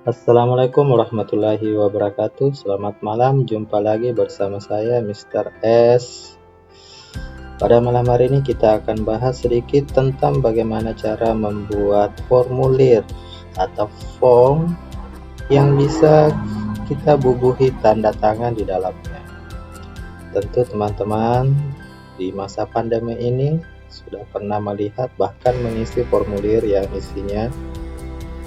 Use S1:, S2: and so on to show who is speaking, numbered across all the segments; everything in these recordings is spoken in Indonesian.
S1: Assalamualaikum warahmatullahi wabarakatuh. Selamat malam, jumpa lagi bersama saya Mr. S. Pada malam hari ini kita akan bahas sedikit tentang bagaimana cara membuat formulir atau form yang bisa kita bubuhi tanda tangan di dalamnya. Tentu teman-teman di masa pandemi ini sudah pernah melihat bahkan mengisi formulir yang isinya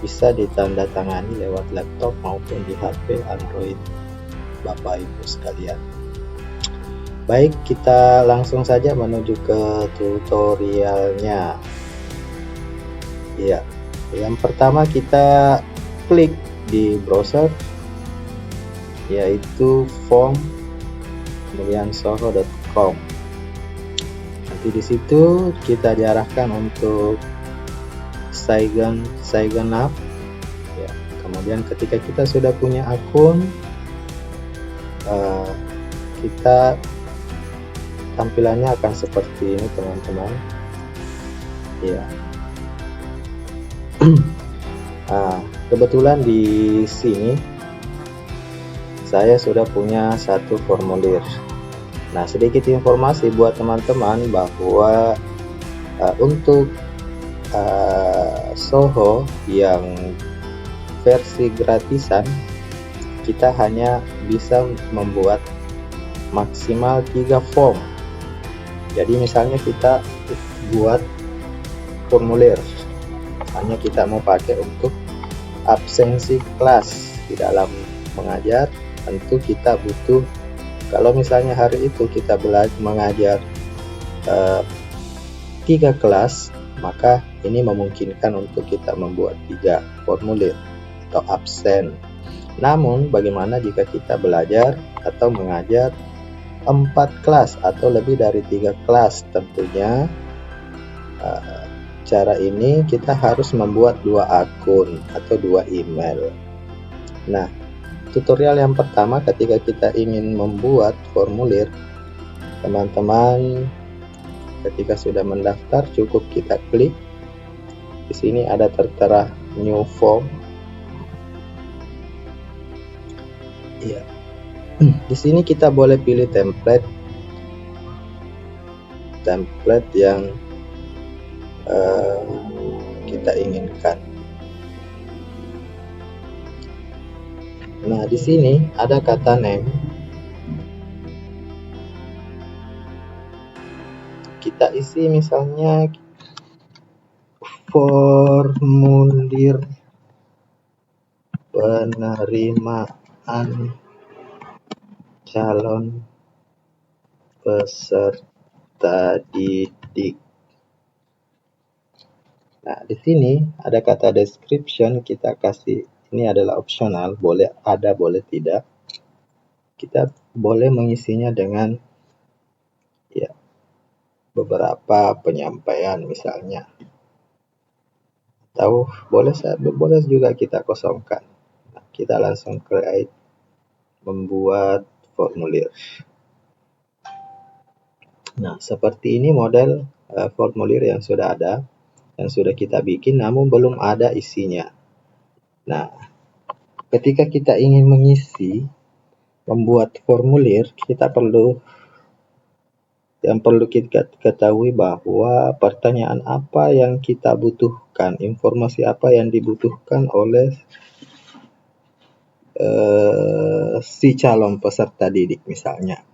S1: bisa ditandatangani lewat laptop maupun di HP Android Bapak Ibu sekalian. Baik, kita langsung saja menuju ke tutorialnya. Ya, yang pertama kita klik di browser yaitu form kemudian soho.com. Nanti di situ kita diarahkan untuk sign up. Ya, kemudian ketika kita sudah punya akun, kita tampilannya akan seperti ini teman-teman. Ya. Kebetulan di sini saya sudah punya satu formulir. Nah, sedikit informasi buat teman-teman bahwa untuk Soho yang versi gratisan kita hanya bisa membuat maksimal 3 form. Jadi misalnya kita buat formulir hanya kita mau pakai untuk absensi kelas di dalam mengajar, tentu kita butuh, kalau misalnya hari itu kita mengajar 3 kelas, maka ini memungkinkan untuk kita membuat 3 formulir atau absen. Namun bagaimana jika kita belajar atau mengajar 4 kelas atau lebih dari 3 kelas? Tentunya cara ini kita harus membuat 2 akun atau 2 email. Nah, tutorial yang pertama ketika kita ingin membuat formulir, teman-teman ketika sudah mendaftar cukup kita klik di sini ada tertera new form. Ya. Di sini kita boleh pilih template yang kita inginkan. Nah, di sini ada kata name. Kita isi misalnya formulir penerimaan calon peserta didik. Nah, di sini ada kata description, kita kasih, ini adalah opsional, boleh ada, boleh tidak. Kita boleh mengisinya dengan ya beberapa penyampaian misalnya. Atau boleh juga kita kosongkan. Nah, kita langsung create, membuat formulir. Nah, seperti ini model formulir yang sudah ada, yang sudah kita bikin namun belum ada isinya. Nah, ketika kita ingin membuat formulir, yang perlu kita ketahui bahwa pertanyaan apa yang kita butuhkan, informasi apa yang dibutuhkan oleh si calon peserta didik misalnya.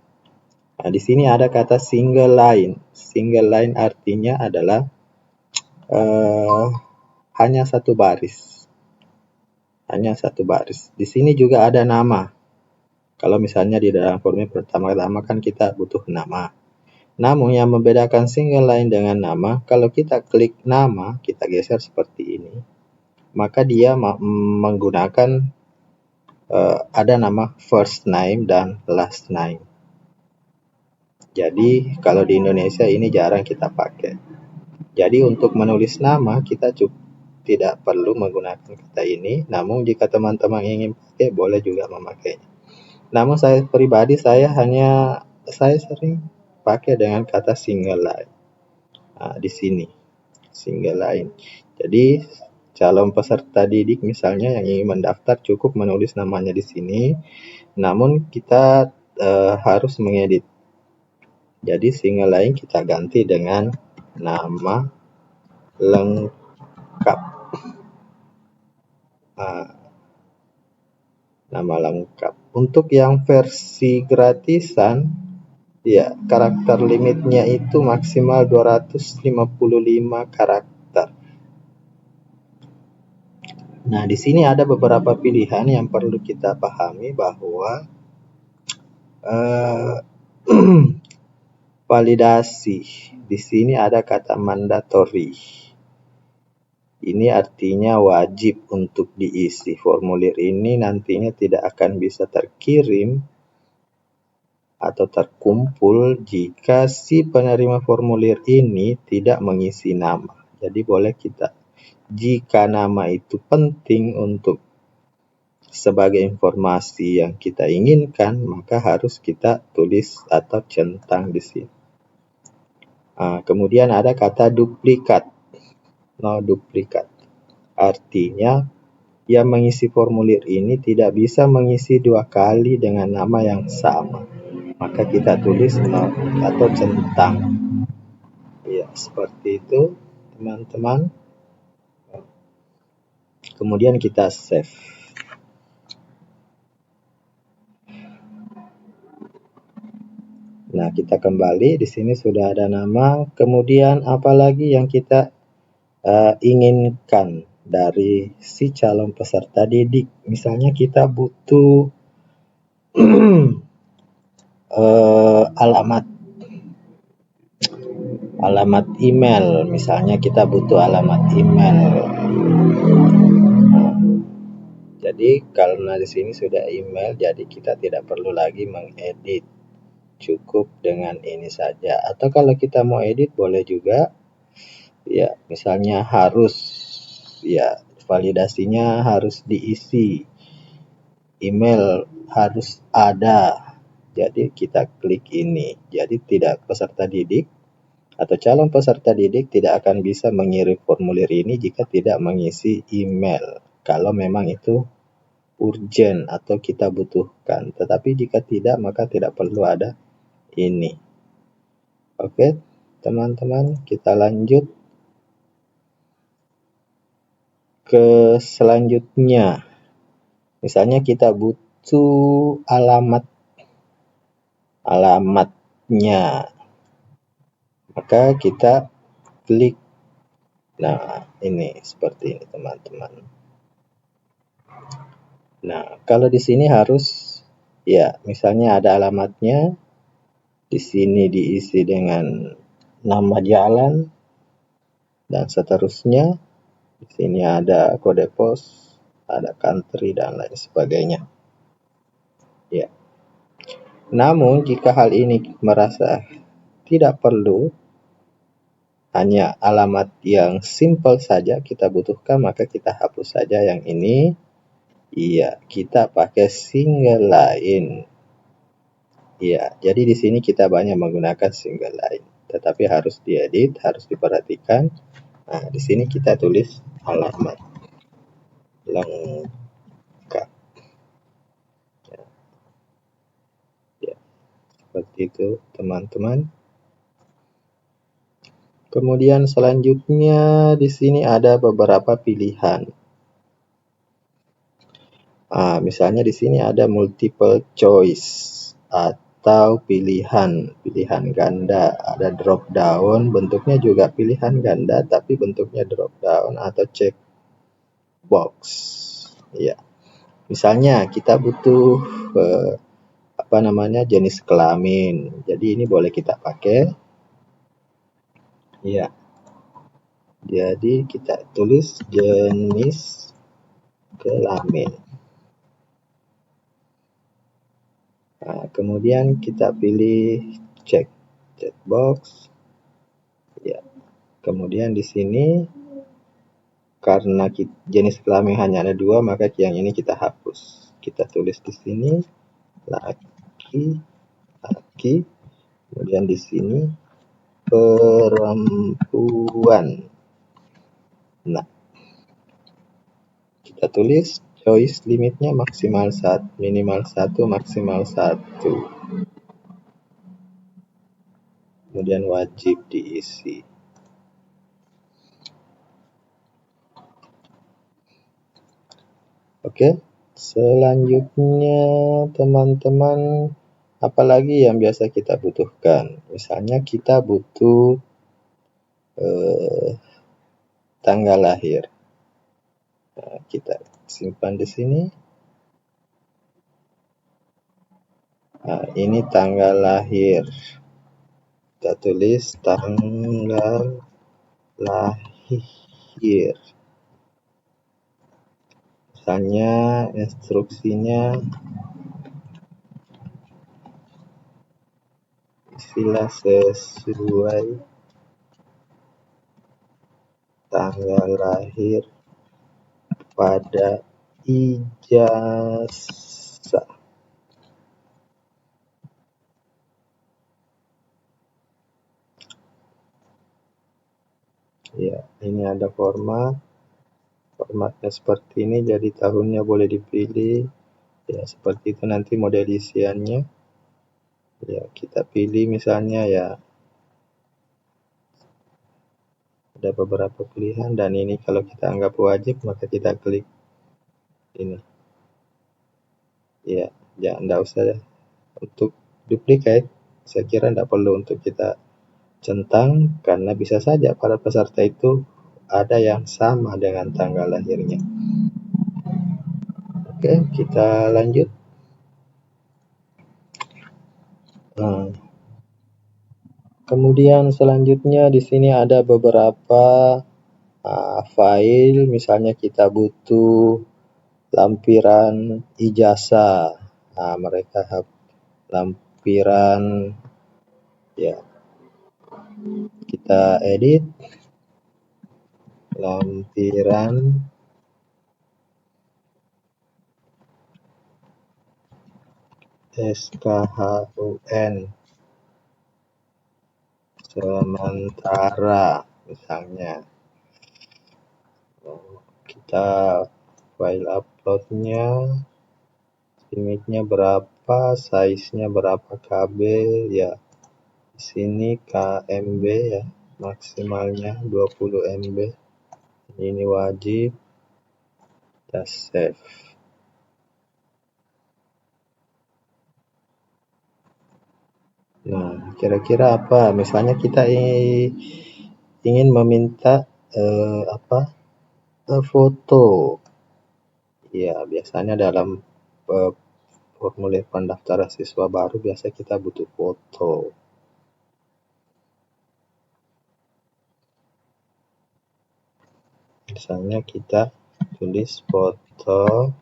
S1: Nah, di sini ada kata single line. Single line artinya adalah hanya satu baris. Hanya satu baris. Di sini juga ada nama. Kalau misalnya di dalam formulir pertama-tama kan kita butuh nama. Namun yang membedakan single line dengan nama, kalau kita klik nama, kita geser seperti ini, maka dia menggunakan ada nama first name dan last name. Jadi kalau di Indonesia ini jarang kita pakai. Jadi untuk menulis nama kita tidak perlu menggunakan kata ini. Namun jika teman-teman ingin pakai, boleh juga memakainya. Namun saya pribadi saya sering pakai dengan kata single line. Nah, di sini single line. Jadi calon peserta didik misalnya yang ingin mendaftar cukup menulis namanya di sini, namun kita harus mengedit. Jadi single line kita ganti dengan nama lengkap. Nama lengkap. Untuk yang versi gratisan, ya karakter limitnya itu maksimal 255 karakter. Nah, di sini ada beberapa pilihan yang perlu kita pahami bahwa validasi. Di sini ada kata mandatory. Ini artinya wajib untuk diisi. Formulir ini nantinya tidak akan bisa terkirim atau terkumpul jika si penerima formulir ini tidak mengisi nama. Jadi boleh kita, jika nama itu penting untuk sebagai informasi yang kita inginkan, maka harus kita tulis atau centang di sini. Kemudian ada kata duplikat. No duplikat. Artinya yang mengisi formulir ini tidak bisa mengisi 2 kali dengan nama yang sama. Maka kita tulis no atau centang. Ya, seperti itu, teman-teman. Kemudian kita save. Nah, kita kembali. Di sini sudah ada nama. Kemudian apalagi yang kita inginkan dari si calon peserta didik. Misalnya kita butuh alamat email. Misalnya kita butuh alamat email. Jadi karena di sini sudah email, jadi kita tidak perlu lagi mengedit. Cukup dengan ini saja. Atau kalau kita mau edit boleh juga. Ya, misalnya harus, ya validasinya harus diisi, email harus ada, jadi kita klik ini. Jadi tidak, peserta didik atau calon peserta didik tidak akan bisa mengirim formulir ini jika tidak mengisi email, kalau memang itu urgent atau kita butuhkan. Tetapi jika tidak, maka tidak perlu ada ini. Oke, teman-teman, kita lanjut ke selanjutnya. Misalnya kita butuh alamatnya, maka kita klik. Nah, ini seperti ini, teman-teman. Nah, kalau di sini harus, ya misalnya ada alamatnya, di sini diisi dengan nama jalan dan seterusnya. Di sini ada kode pos, ada country dan lain sebagainya. Ya. Namun jika hal ini merasa tidak perlu, hanya alamat yang simple saja kita butuhkan, maka kita hapus saja yang ini. Iya, kita pakai single line. Iya, jadi di sini kita banyak menggunakan single line, tetapi harus diedit, harus diperhatikan. Nah, di sini kita tulis alamat lengkap. Ya, seperti itu, teman-teman. Kemudian selanjutnya di sini ada beberapa pilihan. Misalnya di sini ada multiple choice atau pilihan ganda, ada drop down, bentuknya juga pilihan ganda tapi bentuknya drop down atau check box. Ya. Misalnya kita butuh jenis kelamin. Jadi ini boleh kita pakai. Ya. Jadi kita tulis jenis kelamin. Nah, kemudian kita pilih checkbox. Ya. Kemudian di sini karena jenis kelamin hanya ada 2, maka yang ini kita hapus. Kita tulis di sini laki. Kemudian di sini perempuan. Nah, kita tulis choice limitnya maksimal 1, minimal 1, maksimal 1. Kemudian wajib diisi. Oke, selanjutnya teman-teman, apalagi yang biasa kita butuhkan? Misalnya kita butuh tanggal lahir. Nah, kita simpan di sini. Nah, ini tanggal lahir. Kita tulis tanggal lahir. Misalnya instruksinya isilah sesuai tanggal lahir pada ijazah. Ya, ini ada formatnya seperti ini, jadi tahunnya boleh dipilih. Ya, seperti itu nanti model isiannya. Ya, kita pilih misalnya ya. Ada beberapa pilihan, dan ini kalau kita anggap wajib maka kita klik ini. Ya, enggak usah ya. Untuk duplicate saya kira tidak perlu untuk kita centang, karena bisa saja para peserta itu ada yang sama dengan tanggal lahirnya. Oke, kita lanjut. Kemudian selanjutnya di sini ada beberapa file. Misalnya kita butuh lampiran ijazah. Mereka lampiran, ya, kita edit lampiran SKHUN sementara misalnya. Kita file uploadnya, limitnya berapa, size-nya berapa KB, ya di sini KMB ya, maksimalnya 20 MB. Ini wajib, kita save. Nah, kira-kira apa? Misalnya kita ingin meminta foto. Ya, biasanya dalam formulir pendaftaran siswa baru biasa kita butuh foto. Misalnya kita tulis foto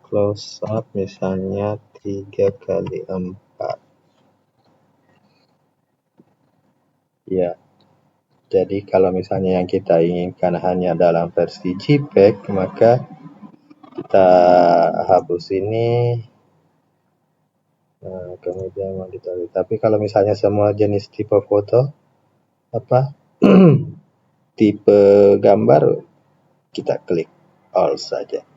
S1: close up misalnya 3x4. Ya, jadi kalau misalnya yang kita inginkan hanya dalam versi JPEG, maka kita hapus ini. Kemudian monitor. Tapi kalau misalnya semua jenis tipe foto, tipe gambar, kita klik all saja.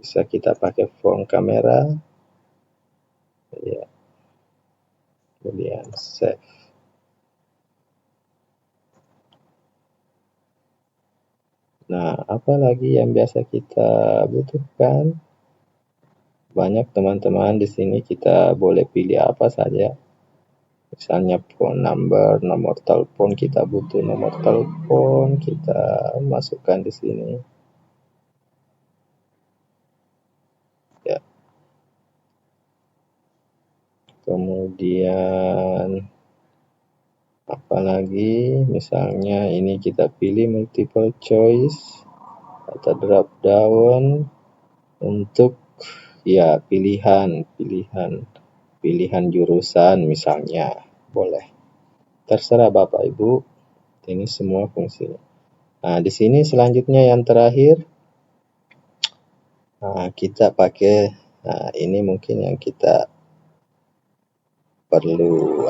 S1: Bisa kita pakai phone kamera, ya, kemudian save. Nah, apa lagi yang biasa kita butuhkan? Banyak teman-teman, di sini kita boleh pilih apa saja. Misalnya phone number, nomor telepon, kita butuh nomor telepon, kita masukkan di sini. Ya. Kemudian apalagi, misalnya ini kita pilih multiple choice atau drop down untuk ya pilihan jurusan misalnya, boleh. Terserah Bapak Ibu, ini semua fungsinya. Nah, di sini selanjutnya yang terakhir Kita pakai ini mungkin yang kita perlu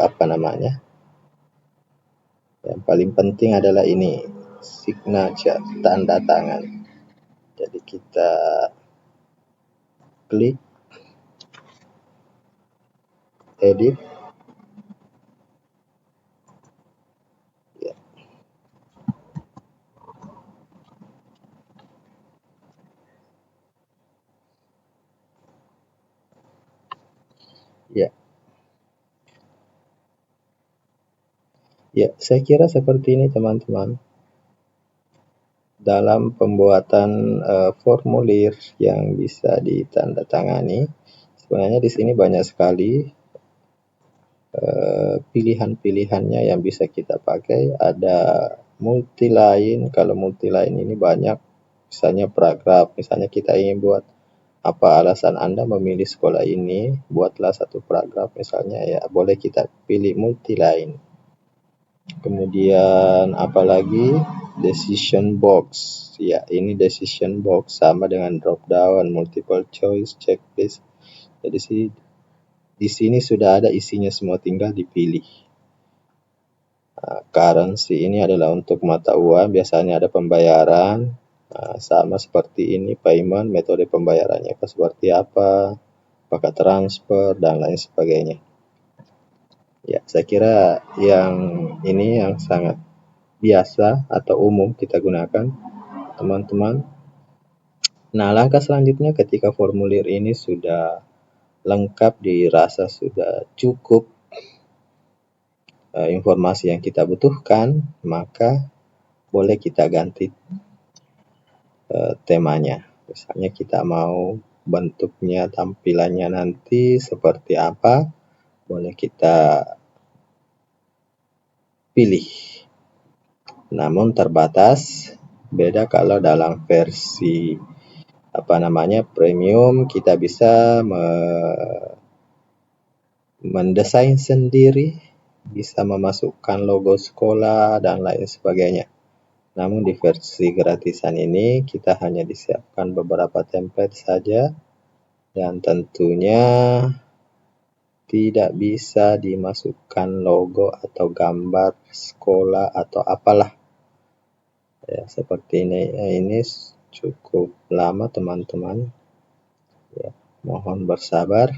S1: yang paling penting adalah ini signature, tanda tangan. Jadi kita klik edit, ya, ya, ya. Saya kira seperti ini teman-teman. Dalam pembuatan formulir yang bisa ditandatangani, sebenarnya di sini banyak sekali pilihan-pilihannya yang bisa kita pakai. Ada multi-line. Kalau multi-line ini banyak, misalnya paragraf, misalnya kita ingin buat apa alasan Anda memilih sekolah ini, buatlah satu paragraf misalnya, ya boleh kita pilih multi-line. Kemudian apalagi decision box, ya ini decision box sama dengan drop down, multiple choice, checklist. Jadi di sini sudah ada isinya semua, tinggal dipilih. Currency ini adalah untuk mata uang, biasanya ada pembayaran. Sama seperti ini payment, metode pembayarannya seperti apa, apakah transfer dan lain sebagainya. Ya, saya kira yang ini yang sangat biasa atau umum kita gunakan, teman-teman. Nah, langkah selanjutnya ketika formulir ini sudah lengkap, dirasa sudah cukup informasi yang kita butuhkan, maka boleh kita ganti temanya. Misalnya kita mau bentuknya, tampilannya nanti seperti apa, boleh kita pilih. Namun terbatas, beda kalau dalam versi premium, kita bisa mendesain sendiri, bisa memasukkan logo sekolah dan lain sebagainya. Namun di versi gratisan ini kita hanya disiapkan beberapa template saja, dan tentunya tidak bisa dimasukkan logo atau gambar sekolah atau apalah. Ya, seperti ini. Ini cukup lama teman-teman. Ya, mohon bersabar.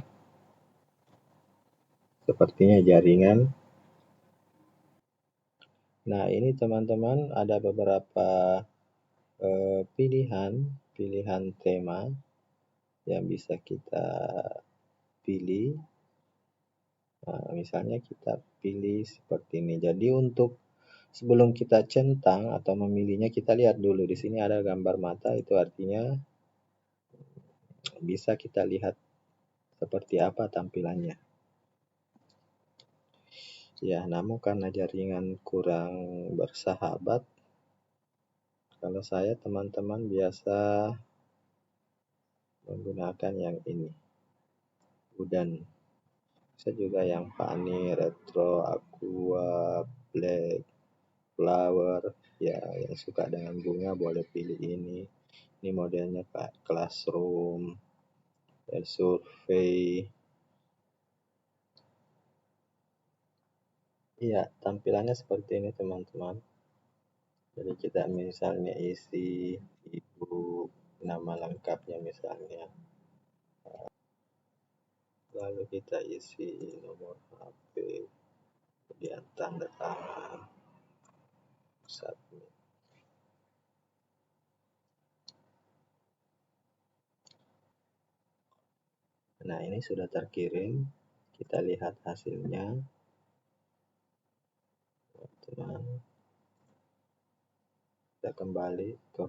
S1: Sepertinya jaringan. Nah, ini teman-teman ada beberapa pilihan tema yang bisa kita pilih. Misalnya kita pilih seperti ini. Jadi untuk sebelum kita centang atau memilihnya, kita lihat dulu di sini ada gambar mata, itu artinya bisa kita lihat seperti apa tampilannya. Ya, namun karena jaringan kurang bersahabat, kalau saya teman-teman biasa menggunakan yang ini, Udan. Bisa juga yang Funny, Retro, Aqua, Black, Flower. Ya, yang suka dengan bunga boleh pilih ini. Ini modelnya Pak Classroom, Survey. Iya, tampilannya seperti ini teman-teman. Jadi kita misalnya isi ibu, nama lengkapnya misalnya, lalu kita isi nomor HP, kemudian tanda tangan, submit. Nah, ini sudah terkirim, kita lihat hasilnya teman. Kita kembali ke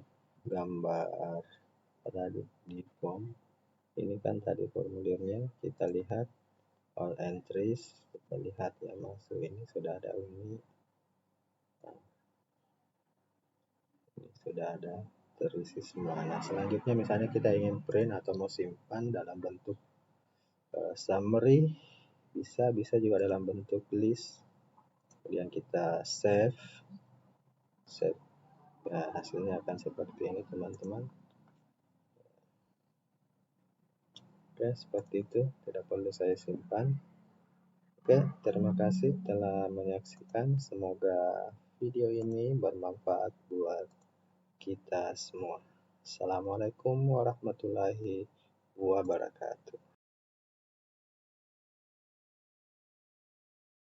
S1: gambar tadi di form. Ini kan tadi formulirnya, kita lihat all entries, kita lihat yang masuk ini sudah ada ini sudah ada terisi semua. Nah, selanjutnya misalnya kita ingin print atau mau simpan dalam bentuk summary, bisa juga dalam bentuk list. Kemudian kita save. Nah, hasilnya akan seperti ini teman-teman. Oke, seperti itu, tidak perlu saya simpan. Oke, terima kasih telah menyaksikan. Semoga video ini bermanfaat buat kita semua. Assalamualaikum warahmatullahi wabarakatuh.